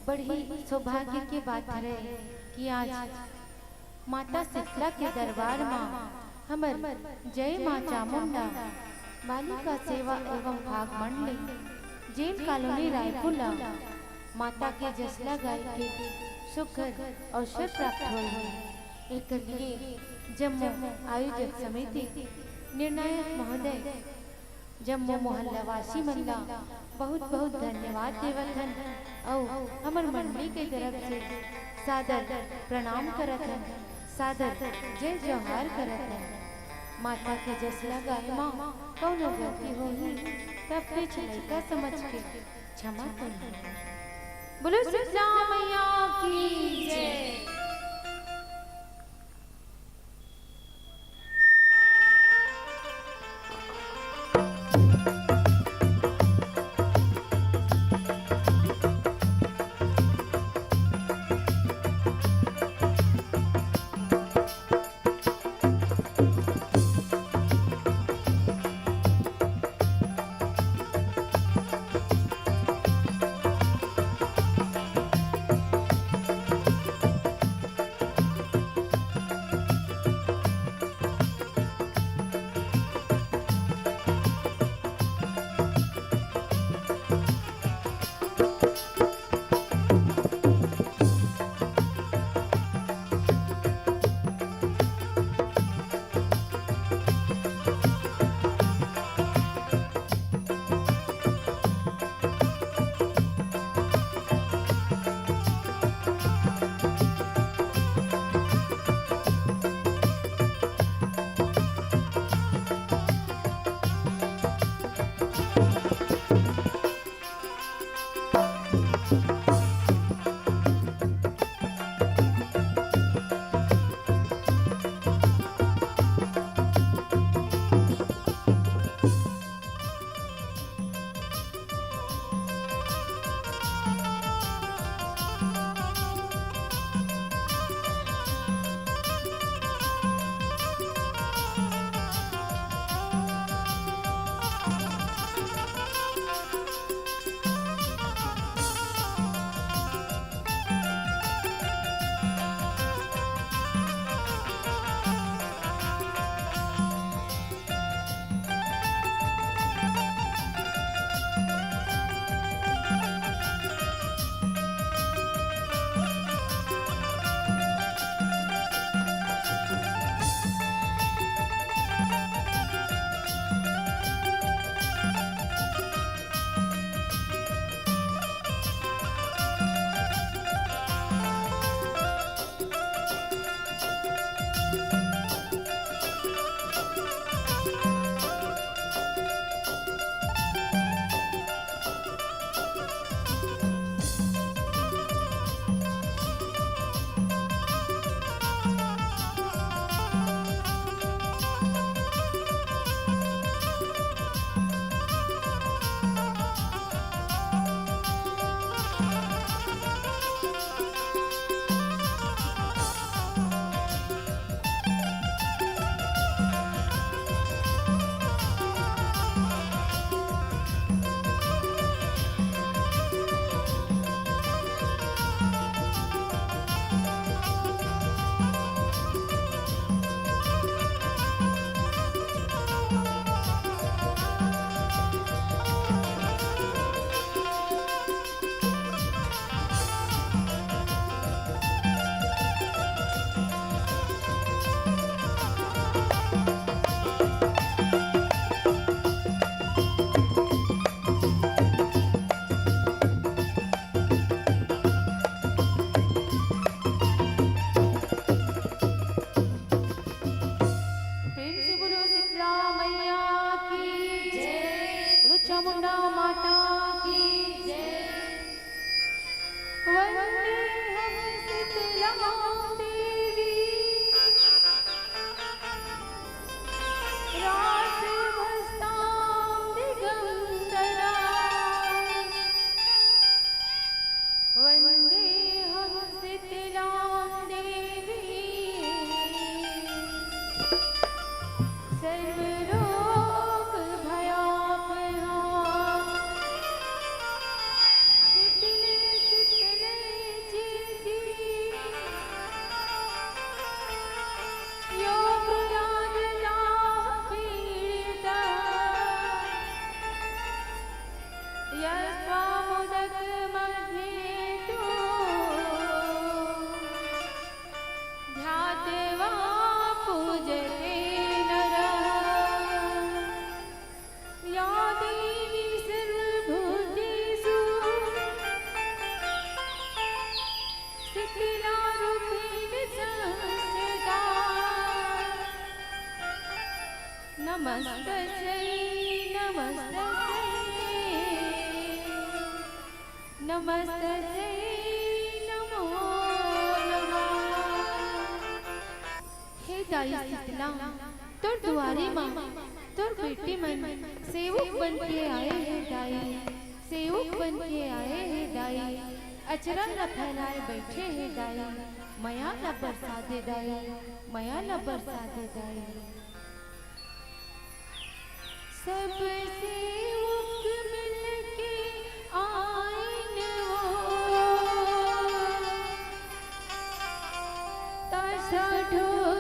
बड़ी सौभाग्य की बात है कि आज माता शीतला के दरबार में हमर जय माँ चामुंडा बालिका सेवा एवं भाग मंडली जेल कॉलोनी रायपुर माता के जसला गाय के सुखद अवसर प्राप्त हुए। एक लिए जम्मू आयोजक समिति निर्णायक महोदय जम्मू मोहल्ला वासी मल्ला बहुत बहुत धन्यवाद देवत हन और हमर मंडली के तरफ से सादर प्रणाम करत हन, सादर जय जोहार करत हन। माता के जसला गाय माँ कौनो गलती होही तब पीछ लड़का समझ के क्षमा करी। बोलो शीतला मैया की जय। यस्त्वा मोदकमध्ये तु ध्यात्वा पूजते नरः। या देवी सर्वभूतेषु शीतलारूपेण संस्थिता। नमस्तस्यै नमस्तस्यै नमस्तस्यै नमो नमः। हे दाई शीतला, तोर दुआरे माँ तोर बेटे मन सेवक बन के आए हैं दाई, सेवक बन के आए हैं दाई। अचरा न फैलाए बैठे हैं दाई, मया न बरसा दे दाई, मया न बरसा दे दाई। सबसे